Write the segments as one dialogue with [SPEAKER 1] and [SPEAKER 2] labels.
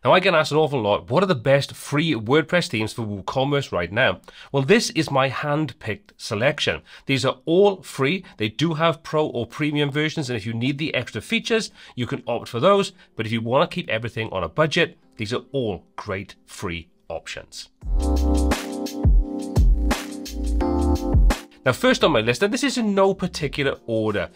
[SPEAKER 1] Now, I get asked an awful lot, what are the best free WordPress themes for WooCommerce right now? Well, this is my hand-picked selection. These are all free. They do have pro or premium versions, and if you need the extra features, you can opt for those. But if you want to keep everything on a budget, these are all great free options. Now, first on my list, and this is in no particular order,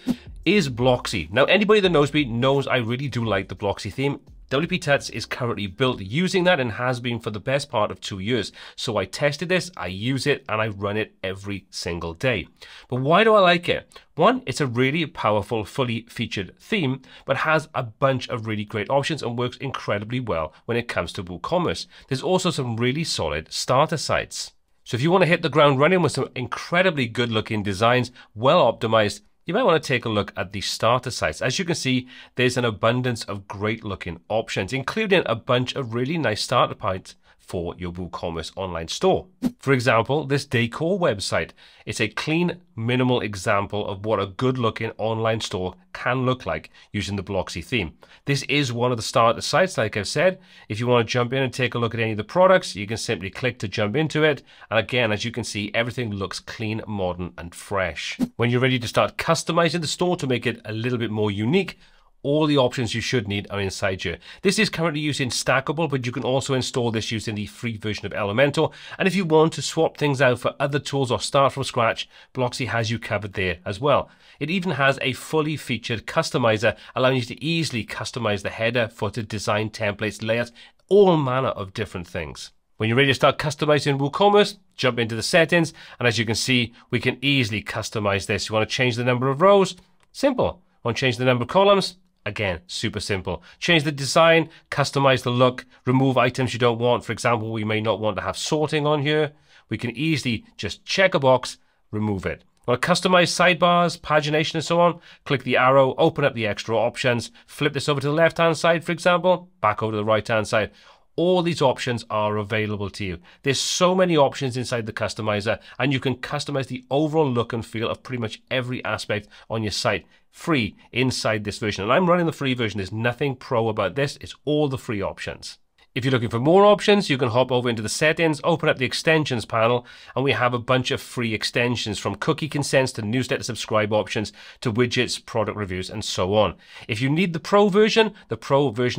[SPEAKER 1] is Blocksy. Now, anybody that knows me knows I really do like the Blocksy theme. WPTuts is currently built using that and has been for the best part of 2 years. So I tested this, I use it, and I run it every single day. But why do I like it? One, it's a really powerful, fully featured theme, but has a bunch of really great options and works incredibly well when it comes to WooCommerce. There's also some really solid starter sites. So if you want to hit the ground running with some incredibly good looking designs, well optimized, you might want to take a look at the starter sites. As you can see, there's an abundance of great looking options, including a bunch of really nice starter points for your WooCommerce online store. For example, this decor website. It's a clean, minimal example of what a good looking online store can look like using the Blocksy theme. This is one of the starter sites, like I've said. If you want to jump in and take a look at any of the products, you can simply click to jump into it. And again, as you can see, everything looks clean, modern, and fresh. When you're ready to start customizing the store to make it a little bit more unique, all the options you should need are inside here. This is currently using Stackable, but you can also install this using the free version of Elementor. And if you want to swap things out for other tools or start from scratch, Blocksy has you covered there as well. It even has a fully featured customizer, allowing you to easily customize the header, footer, design, templates, layouts, all manner of different things. When you're ready to start customizing WooCommerce, jump into the settings, and as you can see, we can easily customize this. You want to change the number of rows? Simple. Want to change the number of columns? Again, super simple. Change the design, customize the look, remove items you don't want. For example, we may not want to have sorting on here. We can easily just check a box, remove it. Want to customize sidebars, pagination, and so on? Click the arrow, open up the extra options, flip this over to the left-hand side, for example, back over to the right-hand side. All these options are available to you. There's so many options inside the customizer, and you can customize the overall look and feel of pretty much every aspect on your site free inside this version. And I'm running the free version. There's nothing pro about this. It's all the free options. If you're looking for more options, you can hop over into the settings, open up the extensions panel, and we have a bunch of free extensions from cookie consents to newsletter subscribe options to widgets, product reviews, and so on. If you need the pro version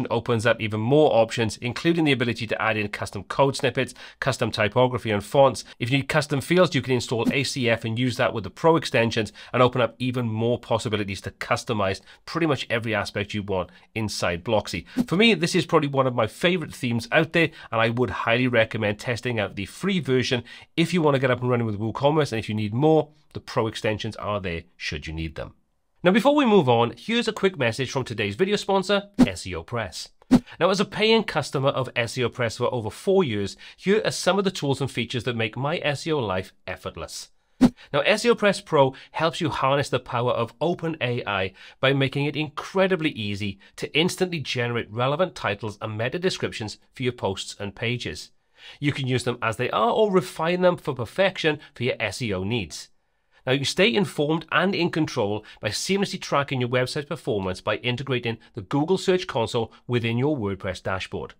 [SPEAKER 1] opens up even more options, including the ability to add in custom code snippets, custom typography and fonts. If you need custom fields, you can install ACF and use that with the pro extensions and open up even more possibilities to customize pretty much every aspect you want inside Blocksy. For me, this is probably one of my favorite themes out there, and I would highly recommend testing out the free version if you want to get up and running with WooCommerce. And if you need more, the pro extensions are there should you need them. Now, before we move on, here's a quick message from today's video sponsor, SEO Press. Now, as a paying customer of SEO Press for over 4 years, here are some of the tools and features that make my SEO life effortless. Now, SEO Press Pro helps you harness the power of OpenAI by making it incredibly easy to instantly generate relevant titles and meta descriptions for your posts and pages. You can use them as they are or refine them for perfection for your SEO needs. Now, you stay informed and in control by seamlessly tracking your website's performance by integrating the Google Search Console within your WordPress dashboard.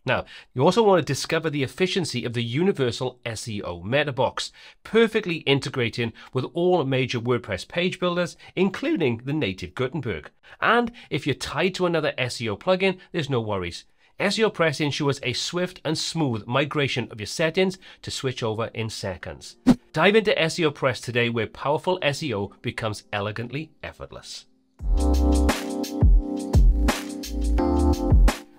[SPEAKER 1] Now, you also want to discover the efficiency of the universal SEO meta box, perfectly integrating with all major WordPress page builders, including the native Gutenberg. And if you're tied to another SEO plugin, there's no worries. SEO Press ensures a swift and smooth migration of your settings to switch over in seconds. Dive into SEO Press today, where powerful SEO becomes elegantly effortless.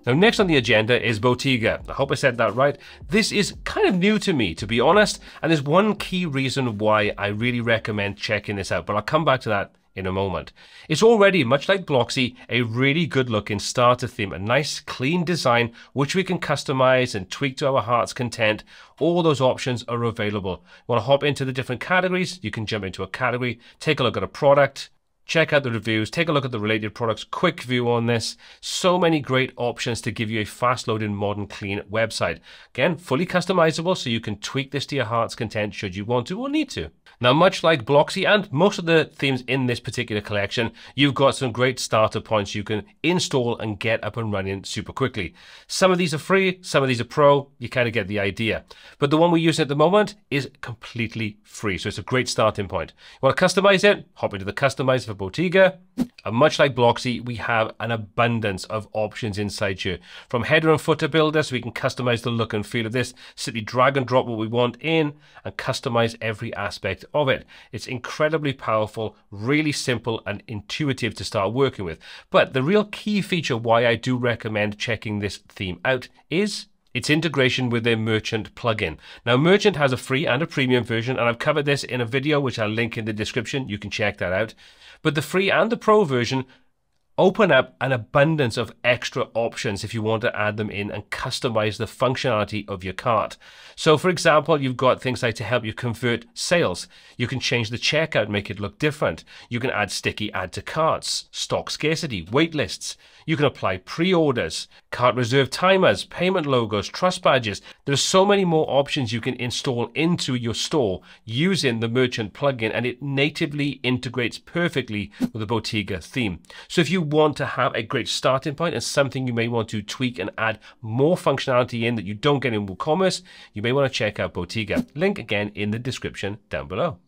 [SPEAKER 1] Now, next on the agenda is Botiga. I hope I said that right. This is kind of new to me, to be honest, and there's one key reason why I really recommend checking this out, but I'll come back to that in a moment. It's already, much like Blocksy, a really good looking starter theme, a nice clean design which we can customize and tweak to our heart's content. All those options are available. Want to hop into the different categories? You can jump into a category, take a look at a product, Check out the reviews, take a look at the related products, quick view on this. So many great options to give you a fast-loading, modern, clean website. Again, fully customizable, so you can tweak this to your heart's content should you want to or need to. Now, much like Blocksy and most of the themes in this particular collection, you've got some great starter points you can install and get up and running super quickly. Some of these are free, some of these are pro, you kind of get the idea. But the one we're using at the moment is completely free, so it's a great starting point. You want to customize it? Hop into the Customizer for Botiga. And much like Blocksy, we have an abundance of options inside here. From header and footer builder, so we can customize the look and feel of this, simply drag and drop what we want in and customize every aspect of it. It's incredibly powerful, really simple and intuitive to start working with. But the real key feature why I do recommend checking this theme out is its integration with their Merchant plugin. Now, Merchant has a free and a premium version, and I've covered this in a video which I'll link in the description. You can check that out. But the free and the pro version open up an abundance of extra options if you want to add them in and customize the functionality of your cart. So for example, you've got things like to help you convert sales. You can change the checkout, make it look different. You can add sticky add to carts, stock scarcity, wait lists. You can apply pre-orders, cart reserve timers, payment logos, trust badges. There are so many more options you can install into your store using the Merchant plugin, and it natively integrates perfectly with the Botiga theme. So if you want to have a great starting point and something you may want to tweak and add more functionality in that you don't get in WooCommerce, you may want to check out Botiga. Link again in the description down below.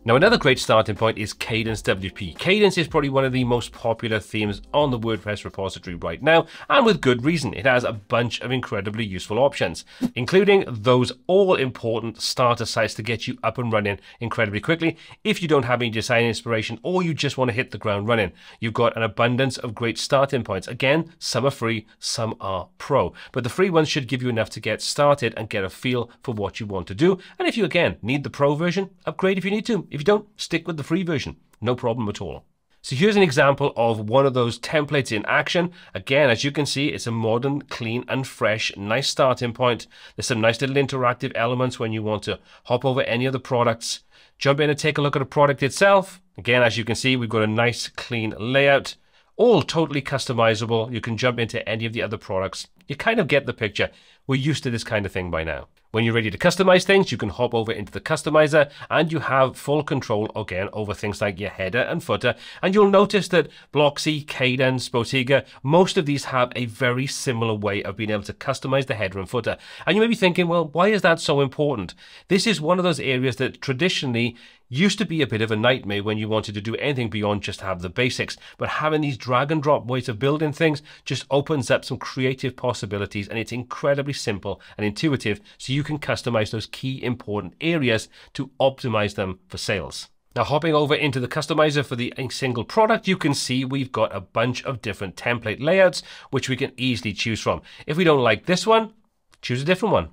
[SPEAKER 1] Now, another great starting point is Kadence WP. Kadence is probably one of the most popular themes on the WordPress repository right now, and with good reason. It has a bunch of incredibly useful options, including those all-important starter sites to get you up and running incredibly quickly. If you don't have any design inspiration or you just want to hit the ground running, you've got an abundance of great starting points. Again, some are free, some are pro, but the free ones should give you enough to get started and get a feel for what you want to do. And if you, again, need the pro version, upgrade if you need to. If you don't, stick with the free version. No problem at all. So here's an example of one of those templates in action. Again, as you can see, it's a modern, clean and fresh, nice starting point. There's some nice little interactive elements when you want to hop over any of the products. Jump in and take a look at the product itself. Again, as you can see, we've got a nice, clean layout. All totally customizable. You can jump into any of the other products. You kind of get the picture. We're used to this kind of thing by now. When you're ready to customize things, you can hop over into the customizer and you have full control again over things like your header and footer. And you'll notice that Blocksy, Kadence, Botiga, most of these have a very similar way of being able to customize the header and footer. And you may be thinking, well, why is that so important? This is one of those areas that traditionally used to be a bit of a nightmare when you wanted to do anything beyond just have the basics. But having these drag and drop ways of building things just opens up some creative possibilities, and it's incredibly simple and intuitive, so you can customize those key important areas to optimize them for sales. Now, hopping over into the customizer for the single product, you can see we've got a bunch of different template layouts which we can easily choose from. If we don't like this one, choose a different one.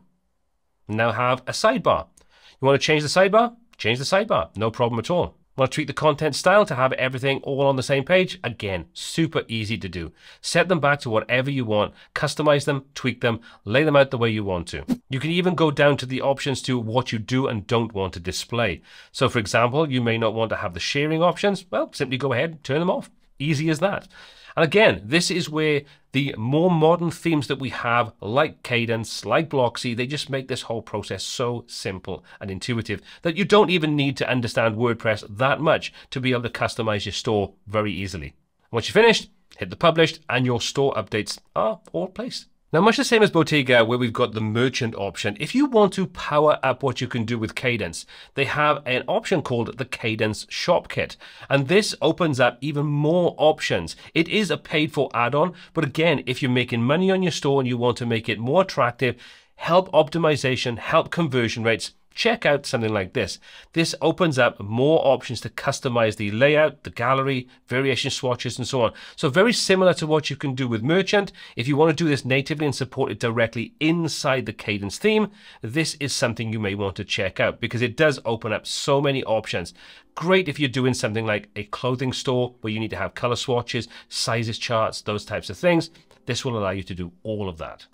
[SPEAKER 1] Now have a sidebar. You want to change the sidebar? Change the sidebar, no problem at all. Want to tweak the content style to have everything all on the same page? Again, super easy to do. Set them back to whatever you want, customize them, tweak them, lay them out the way you want to. You can even go down to the options to what you do and don't want to display. So for example, you may not want to have the sharing options. Well, simply go ahead and turn them off. Easy as that. And again, this is where the more modern themes that we have, like Kadence, like Blocksy, they just make this whole process so simple and intuitive that you don't even need to understand WordPress that much to be able to customize your store very easily. Once you're finished, hit the published and your store updates are all placed. Now, much the same as Botiga, where we've got the merchant option, if you want to power up what you can do with Kadence, they have an option called the Kadence Shop Kit. And this opens up even more options. It is a paid-for add-on, but again, if you're making money on your store and you want to make it more attractive, help optimization, help conversion rates, check out something like this. This opens up more options to customize the layout, the gallery, variation swatches, and so on. So very similar to what you can do with Merchant. If you want to do this natively and support it directly inside the Kadence theme, this is something you may want to check out because it does open up so many options. Great if you're doing something like a clothing store where you need to have color swatches, sizes charts, those types of things. This will allow you to do all of that.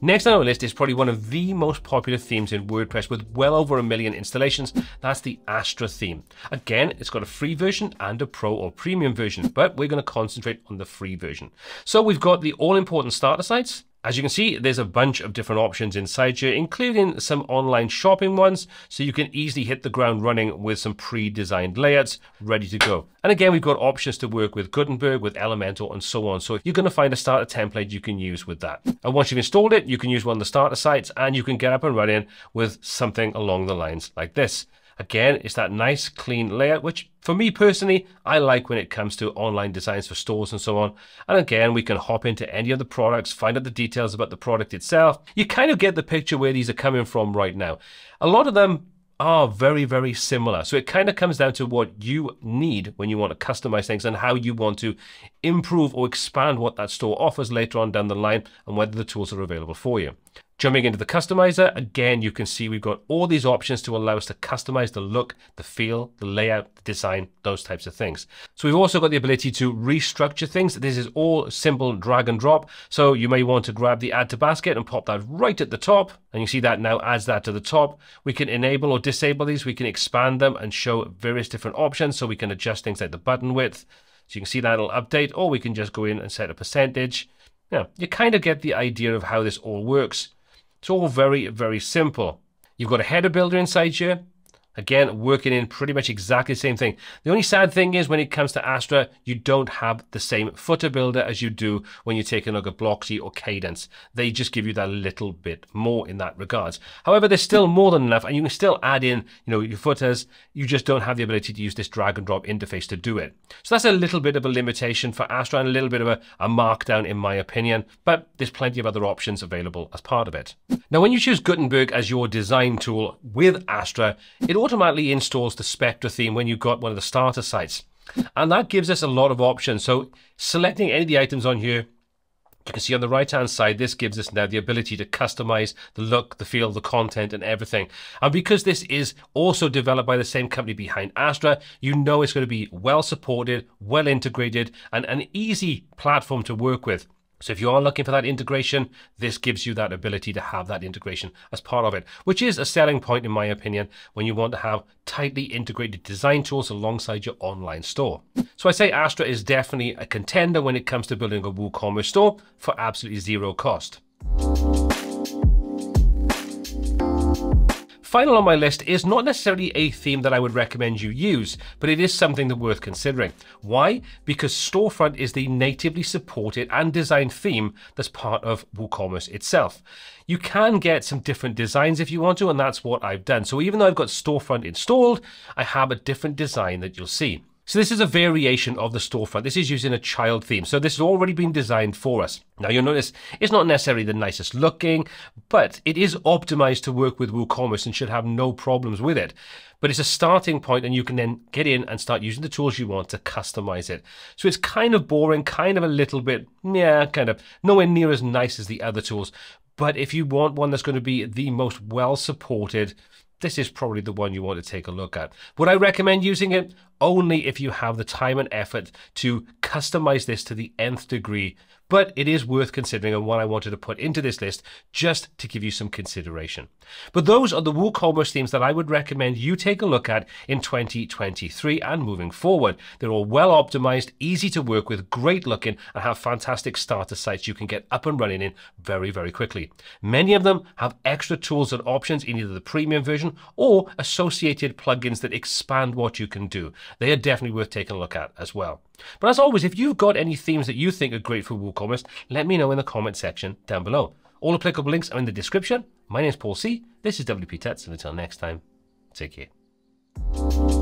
[SPEAKER 1] Next on our list is probably one of the most popular themes in WordPress with well over 1 million installations. That's the Astra theme. Again, it's got a free version and a pro or premium version, but we're going to concentrate on the free version. So we've got the all-important starter sites. As you can see, there's a bunch of different options inside here, including some online shopping ones, so you can easily hit the ground running with some pre-designed layouts ready to go. And again, we've got options to work with Gutenberg, with Elementor, and so on. So you're going to find a starter template you can use with that. And once you've installed it, you can use one of the starter sites, and you can get up and running with something along the lines like this. Again, it's that nice, clean layout, which for me personally, I like when it comes to online designs for stores and so on. And again, we can hop into any of the products, find out the details about the product itself. You kind of get the picture where these are coming from right now. A lot of them are very, very similar. So it kind of comes down to what you need when you want to customize things and how you want to improve or expand what that store offers later on down the line and whether the tools are available for you. Jumping into the customizer, again, you can see we've got all these options to allow us to customize the look, the feel, the layout, the design, those types of things. So we've also got the ability to restructure things. This is all simple drag and drop. So you may want to grab the add to basket and pop that right at the top. And you see that now adds that to the top. We can enable or disable these. We can expand them and show various different options. So we can adjust things like the button width. So you can see that it'll update, or we can just go in and set a percentage. Now, you kind of get the idea of how this all works. It's all very, very simple. You've got a header builder inside here. Again, working in pretty much exactly the same thing. The only sad thing is when it comes to Astra, you don't have the same footer builder as you do when you take a look at Blocksy or Kadence. They just give you that little bit more in that regards. However, there's still more than enough, and you can still add in, your footers. You just don't have the ability to use this drag and drop interface to do it. So that's a little bit of a limitation for Astra and a little bit of a markdown in my opinion, but there's plenty of other options available as part of it. Now, when you choose Gutenberg as your design tool with Astra, it automatically installs the Spectra theme when you've got one of the starter sites. And that gives us a lot of options. So selecting any of the items on here, you can see on the right hand side, this gives us now the ability to customize the look, the feel, the content and everything. And because this is also developed by the same company behind Astra, you know it's going to be well supported, well integrated, and an easy platform to work with. So if you are looking for that integration, this gives you that ability to have that integration as part of it, which is a selling point in my opinion when you want to have tightly integrated design tools alongside your online store. So I say Astra is definitely a contender when it comes to building a WooCommerce store for absolutely zero cost. Final on my list is not necessarily a theme that I would recommend you use, but it is something that's worth considering. Why? Because Storefront is the natively supported and designed theme that's part of WooCommerce itself. You can get some different designs if you want to, and that's what I've done. So even though I've got Storefront installed, I have a different design that you'll see. So this is a variation of the Storefront. This is using a child theme. So this has already been designed for us. Now you'll notice it's not necessarily the nicest looking, but it is optimized to work with WooCommerce and should have no problems with it. But it's a starting point and you can then get in and start using the tools you want to customize it. So it's kind of boring, kind of a little bit, kind of nowhere near as nice as the other tools. But if you want one that's going to be the most well supported, this is probably the one you want to take a look at. Would I recommend using it? Only if you have the time and effort to customize this to the nth degree. But it is worth considering and one I wanted to put into this list just to give you some consideration. But those are the WooCommerce themes that I would recommend you take a look at in 2023 and moving forward. They're all well optimized, easy to work with, great looking, and have fantastic starter sites you can get up and running in very, very quickly. Many of them have extra tools and options in either the premium version or associated plugins that expand what you can do. They are definitely worth taking a look at as well. But as always, if you've got any themes that you think are great for WooCommerce, let me know in the comment section down below. All applicable links are in the description. My name is Paul C. This is WPTuts, and until next time, take care.